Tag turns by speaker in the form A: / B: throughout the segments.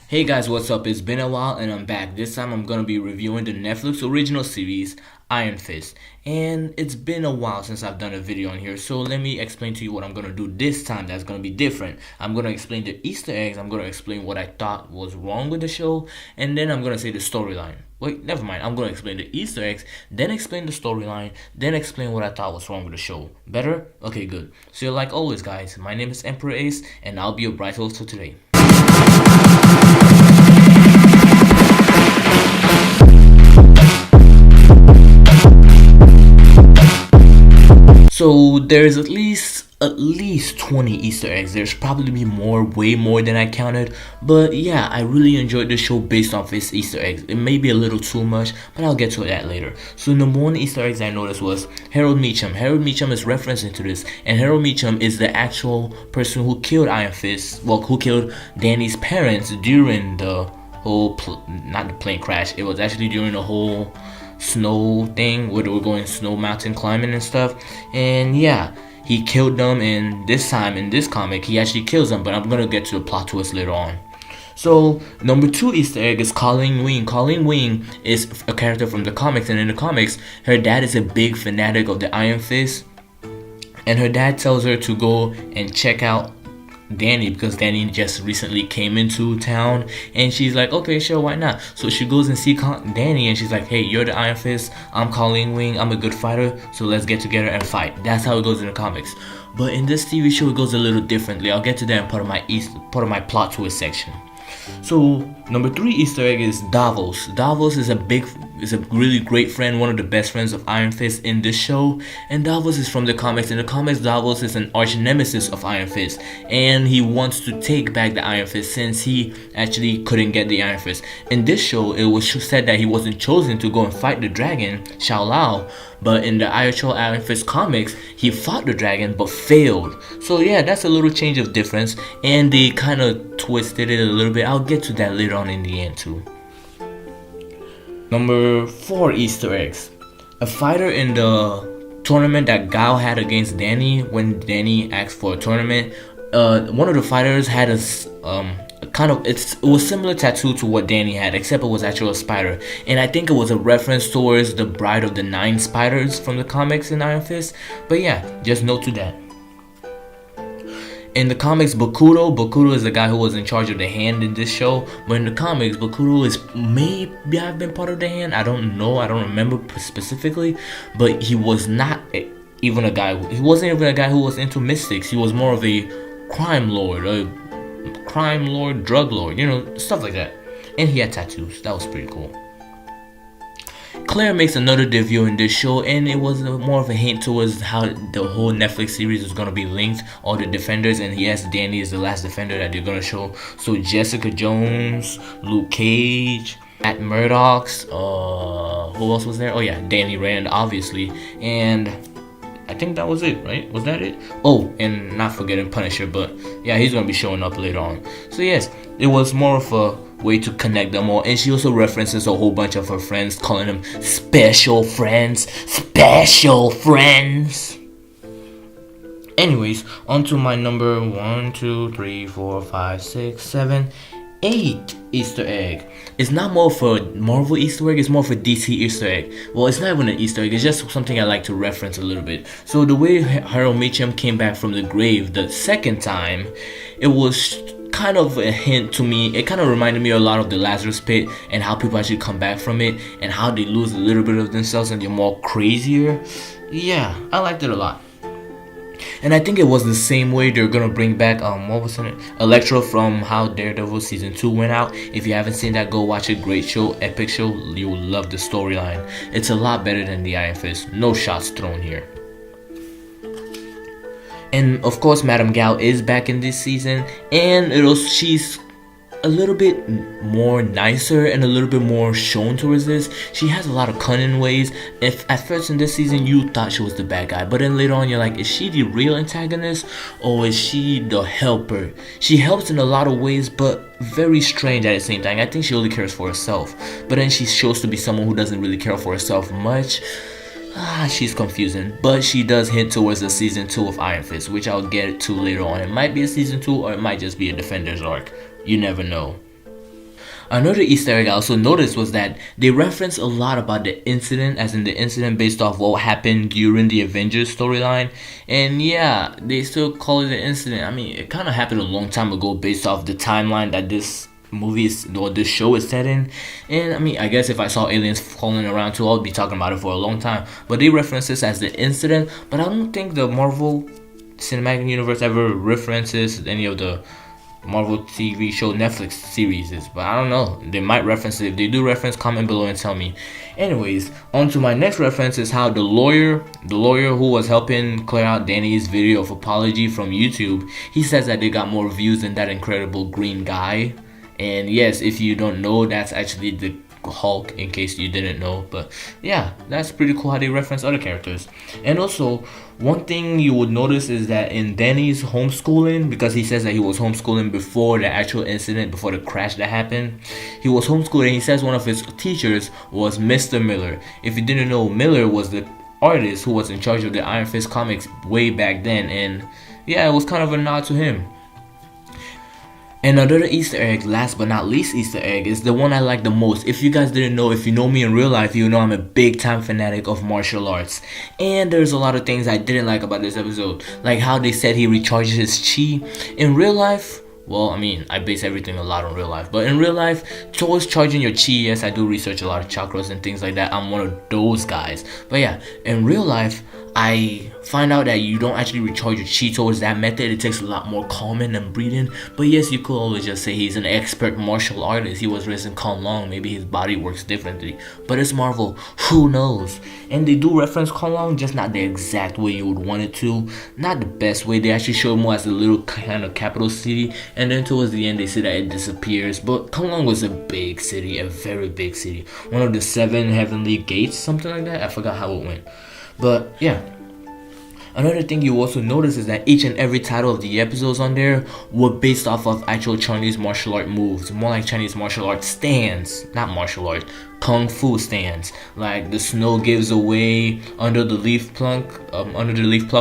A: Hey guys, what's up? It's been a while and I'm back. This time I'm gonna be reviewing the Netflix original series, Iron Fist. And it's been a while since I've done a video on here, so let me explain to you what I'm gonna do this time that's gonna be different. I'm gonna explain the Easter eggs, I'm gonna explain what I thought was wrong with the show, and then I'm gonna say the storyline. Wait, never mind. I'm gonna explain the Easter eggs, then explain the storyline, then explain what I thought was wrong with the show. Better? Okay, good. So like always guys, my name is Emperor Ace, and I'll be your bright host for today. So there's at least 20 Easter eggs. There's probably be more, way more than I counted. But yeah, I really enjoyed the show based off its Easter eggs. It may be a little too much, but I'll get to that later. So number one Easter eggs I noticed was Harold Meachum. Harold Meachum is referenced into this, and Harold Meachum is the actual person who killed Iron Fist. Well, who killed Danny's parents during the whole not the plane crash. It was actually during the whole snow thing where they were going snow mountain climbing and stuff. And yeah, he killed them, and this time in this comic he actually kills them, but I'm gonna get to the plot twist later on. So number two Easter egg is Colleen Wing. Colleen Wing is a character from the comics, and in the comics her dad is a big fanatic of the Iron Fist, and her dad tells her to go and check out Danny because Danny just recently came into town, and she's like, okay, sure, why not? So she goes and sees Danny, and she's like, hey, you're the Iron Fist, I'm Colleen Wing, I'm a good fighter, so let's get together and fight. That's how it goes in the comics. But in this TV show it goes a little differently. I'll get to that in part of my plot twist section. So number three Easter egg is Davos. Davos is a really great friend, one of the best friends of Iron Fist in this show. And Davos is from the comics. In the comics, Davos is an arch nemesis of Iron Fist, and he wants to take back the Iron Fist since he actually couldn't get the Iron Fist. In this show, it was said that he wasn't chosen to go and fight the dragon, Shao Lao, but in the actual Iron Fist comics, he fought the dragon but failed. So yeah, that's a little change of difference, and they kind of twisted it a little bit. I'll get to that later on in the end too. Number four Easter eggs. A fighter in the tournament that Gao had against Danny when Danny asked for a tournament. One of the fighters had a it was similar tattoo to what Danny had, except it was actually a spider, and I think it was a reference towards the Bride of the Nine Spiders from the comics in Iron Fist. But yeah, just note to that. In the comics, Bakuro is the guy who was in charge of the hand in this show. But in the comics, Bakuro is maybe have been part of the hand. I don't know. I don't remember specifically. But he was not even a guy. He wasn't even a guy who was into mystics. He was more of a crime lord, drug lord, you know, stuff like that. And he had tattoos. That was pretty cool. Claire makes another debut in this show, and it was more of a hint towards how the whole Netflix series is going to be linked, all the defenders, and yes, Danny is the last defender that they're going to show. So Jessica Jones, Luke Cage, Matt Murdock's, who else was there? Oh yeah, Danny Rand, obviously, and I think that was it, right? Was that it? Oh, and not forgetting Punisher, but yeah, he's gonna be showing up later on. So yes, it was more of a way to connect them all, and she also references a whole bunch of her friends, calling them special friends. Anyways, on to my number 1, 2, 3, 4, 5, 6, 7, 8 Easter egg. It's not more for Marvel Easter egg, it's more for DC Easter egg. Well, it's not even an Easter egg, it's just something I like to reference a little bit. So the way Harold Meachum came back from the grave the second time, it was kind of a hint to me. It kind of reminded me a lot of the Lazarus Pit and how people actually come back from it and how they lose a little bit of themselves and they're more crazier. Yeah, I liked it a lot. And I think it was the same way they're gonna bring back what was it? Electro from how Daredevil season 2 went out. If you haven't seen that, go watch it. Great show, epic show. You will love the storyline. It's a lot better than the Iron Fist. No shots thrown here. And of course, Madame Gao is back in this season, and she's a little bit more nicer and a little bit more shown towards this. She has a lot of cunning ways. If at first in this season you thought she was the bad guy, but then later on you're like, is she the real antagonist or is she the helper? She helps in a lot of ways, but very strange at the same time. I think she only cares for herself, but then she shows to be someone who doesn't really care for herself much. She's confusing, but she does hint towards a season 2 of Iron Fist, which I'll get to later on. It might be a season 2 or it might just be a Defenders arc. You never know. Another Easter egg I also noticed was that they reference a lot about the incident, as in the incident based off what happened during the Avengers storyline. And yeah, they still call it an incident. I mean, it kind of happened a long time ago based off the timeline that this movie is, or this show is set in. And I mean, I guess if I saw aliens falling around too, I'll be talking about it for a long time. But they reference this as the incident, but I don't think the Marvel Cinematic Universe ever references any of the Marvel TV show Netflix series, but I don't know. They might reference it. If they do reference, comment below and tell me. Anyways, on to my next reference is how the lawyer who was helping clear out Danny's video of apology from YouTube, he says that they got more views than that incredible green guy. And yes, if you don't know, that's actually the Hulk, in case you didn't know. But yeah, that's pretty cool how they reference other characters. And also, one thing you would notice is that in Danny's homeschooling, because he says that he was homeschooling before the actual incident, before the crash that happened, he was homeschooling. He says one of his teachers was Mr. Miller. If you didn't know, Miller was the artist who was in charge of the Iron Fist comics way back then. And yeah, it was kind of a nod to him. And another Easter egg, last but not least Easter egg, is the one I like the most. If you guys didn't know, if you know me in real life, you know I'm a big time fanatic of martial arts. And there's a lot of things I didn't like about this episode. Like how they said he recharges his chi. In real life, well, I mean, I base everything a lot on real life. But in real life, towards charging your chi, yes, I do research a lot of chakras and things like that. I'm one of those guys. But yeah, in real life, I find out that you don't actually recharge your chi towards that method. It takes a lot more calming and breathing. But yes, you could always just say he's an expert martial artist. He was raised in Kong. Maybe his body works differently. But it's Marvel. Who knows? And they do reference Kong, just not the exact way you would want it to. Not the best way. They actually show it more as a little kind of capital city. And then towards the end, they say that it disappears. But Kong was a big city. A very big city. One of the 7 heavenly gates. Something like that. I forgot how it went. But yeah, another thing you also notice is that each and every title of the episodes on there were based off of actual Chinese martial art moves, more like Chinese martial art stands, not martial art, kung fu stands, like the snow gives away, under the leaf pluck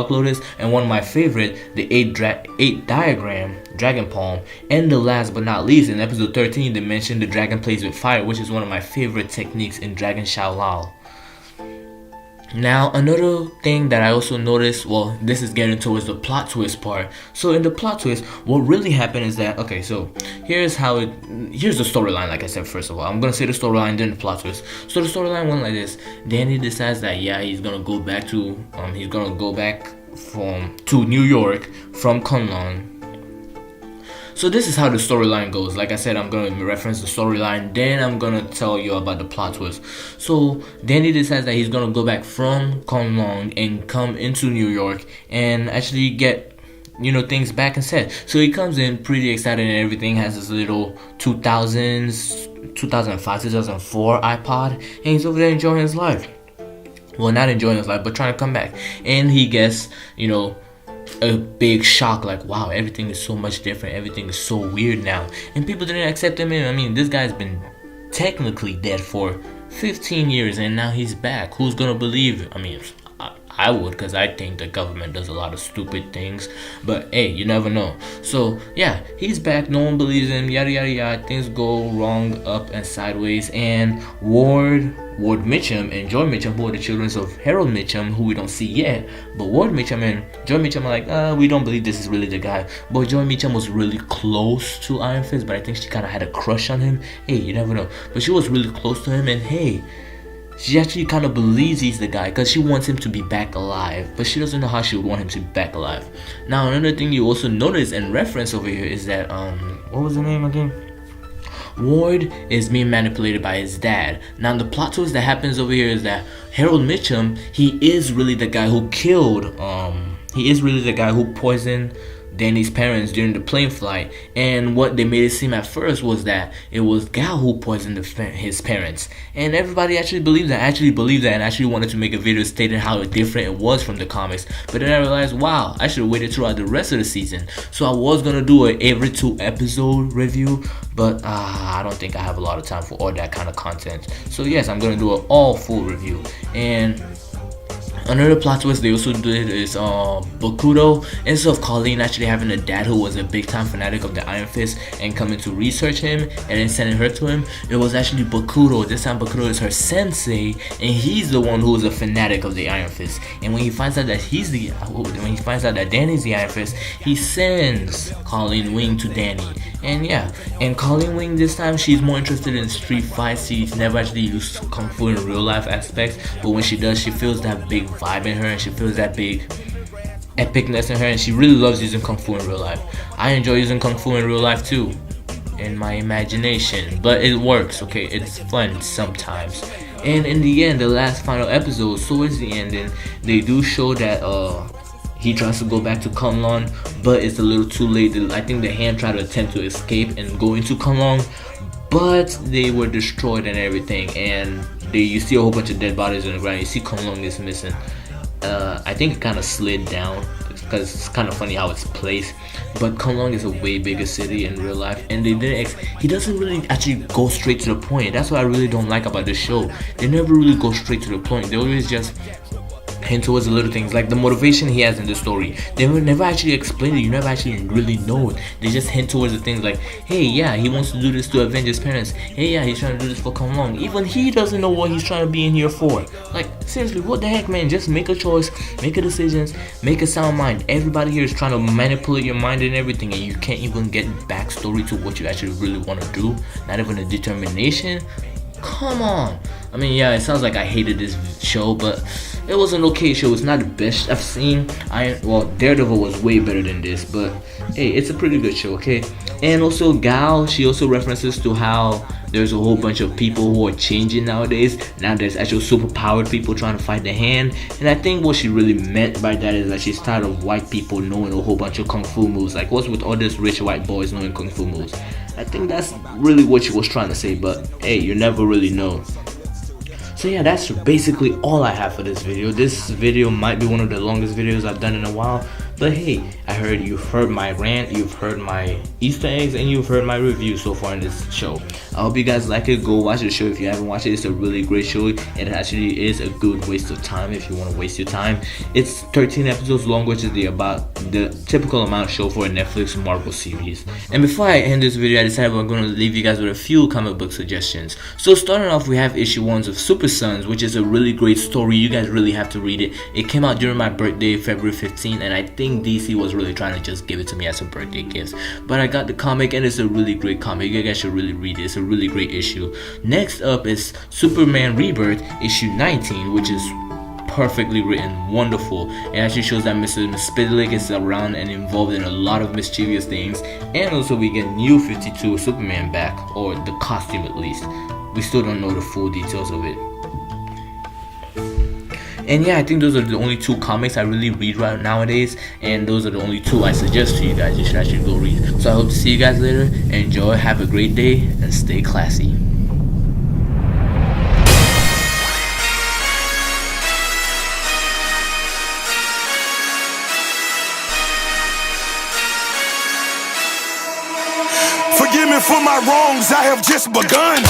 A: lotus, and one of my favorite, the 8 diagram dragon palm. And the last but not least, in episode 13 they mentioned the dragon plays with fire, which is one of my favorite techniques in Dragon Shaolao. Now, another thing that I also noticed, well, this is getting towards the plot twist part. So in the plot twist, what really happened is that, okay, so here's the storyline. Like I said, first of all, I'm gonna say the storyline, then the plot twist. So the storyline went like this. Danny decides that yeah, he's gonna go back to to New York from Kunlun. So this is how the storyline goes. Like I said, I'm going to reference the storyline, then I'm going to tell you about the plot twist. So Danny decides that he's going to go back from Kunlun and come into New York and actually get, things back and set. So he comes in pretty excited and everything, has this little 2005, 2004 iPod, and he's over there enjoying his life. Well, not enjoying his life, but trying to come back. And he gets, a big shock, like wow, everything is so much different, everything is so weird now, and people didn't accept him in. I mean, this guy's been technically dead for 15 years and now he's back. Who's gonna believe? I mean, I would, because I think the government does a lot of stupid things, but hey, you never know. So yeah, he's back, no one believes him, yada yada yada. Things go wrong, up and sideways, and Ward Mitchum and Joy Mitchum, who are the children of Harold Mitchum, who we don't see yet, but Ward Mitchum and Joy Mitchum are like, we don't believe this is really the guy. But Joy Mitchum was really close to Iron Fist, but I think she kind of had a crush on him. Hey, you never know. But she was really close to him, and hey, she actually kind of believes he's the guy because she wants him to be back alive, but she doesn't know how she would want him to be back alive. Now, another thing you also notice and reference over here is that, what was the name again? Ward is being manipulated by his dad. Now, the plot twist that happens over here is that Harold Mitchum, he is really the guy who poisoned Danny's parents during the plane flight, and what they made it seem at first was that it was Gal who poisoned his parents, and everybody actually believed that, and actually wanted to make a video stating how different it was from the comics. But then I realized, wow, I should have waited throughout the rest of the season. So I was gonna do an every 2 episode review, but I don't think I have a lot of time for all that kind of content. So yes, I'm gonna do an all full review. And Another plot twist they also did is Bakuto, instead of Colleen actually having a dad who was a big time fanatic of the Iron Fist and coming to research him and then sending her to him, it was actually Bakuto. This time Bakuto is her sensei and he's the one who is a fanatic of the Iron Fist. And when he finds out that Danny's the Iron Fist, he sends Colleen Wing to Danny. And yeah, and Colleen Wing this time, she's more interested in street fights. She's never actually used Kung Fu in real life aspects, but when she does, she feels that big vibe in her and she feels that big epicness in her, and she really loves using Kung Fu in real life. I enjoy using Kung Fu in real life too, in my imagination, but it works, okay? It's fun sometimes. And in the end, the last final episode, towards the ending, they do show that he tries to go back to Kunlun, but it's a little too late. I think the hand tried to attempt to escape and go into Kunlun, but they were destroyed and everything. And you see a whole bunch of dead bodies on the ground. You see Kunlun is missing. I think it kind of slid down because it's kind of funny how it's placed. But Kunlun is a way bigger city in real life, and he doesn't really actually go straight to the point. That's what I really don't like about this show. They never really go straight to the point. They always just hint towards the little things, like the motivation he has in the story. They never actually explain it. You never actually really know it. They just hint towards the things like, hey, yeah, he wants to do this to avenge his parents. Hey, yeah, he's trying to do this for Kunlun. Even he doesn't know what he's trying to be in here for. Like, seriously, what the heck, man? Just make a choice, make a decision, make a sound mind. Everybody here is trying to manipulate your mind and everything, and you can't even get backstory to what you actually really want to do. Not even a determination. Come on. I mean, yeah, it sounds like I hated this show, but it was an okay show. It's not the best I've seen. Daredevil was way better than this, but hey, it's a pretty good show, okay? And also Gal, she also references to how there's a whole bunch of people who are changing nowadays. Now there's actual superpowered people trying to fight the hand. And I think what she really meant by that is that she's tired of white people knowing a whole bunch of kung fu moves. Like, what's with all these rich white boys knowing kung fu moves? I think that's really what she was trying to say, but hey, you never really know. So yeah, that's basically all I have for this video. This video might be one of the longest videos I've done in a while, but hey, you've heard my rant, you've heard my Easter eggs, and you've heard my review so far in this show. I hope you guys like it. Go watch the show if you haven't watched it. It's a really great show. It actually is a good waste of time if you want to waste your time. It's 13 episodes long, which is about the typical amount of show for a Netflix Marvel series. And before I end this video, I decided I'm going to leave you guys with a few comic book suggestions. So starting off, we have issue 1 of Super Sons, which is a really great story. You guys really have to read it. It came out during my birthday, February 15th, and I think DC was really trying to just give it to me as a birthday gift. But I got the comic, and it's a really great comic. You guys should really read it. It's a really great issue. Next up is Superman Rebirth, issue 19, which is perfectly written, wonderful. It actually shows that Mr. Spidlick is around and involved in a lot of mischievous things. And also we get New 52 Superman back, or the costume at least. We still don't know the full details of it. And yeah, I think those are the only 2 comics I really read right nowadays, and those are the only 2 I suggest to you guys. You should actually go read. So I hope to see you guys later. Enjoy, have a great day, and stay classy.
B: Forgive me for my wrongs, I have just begun.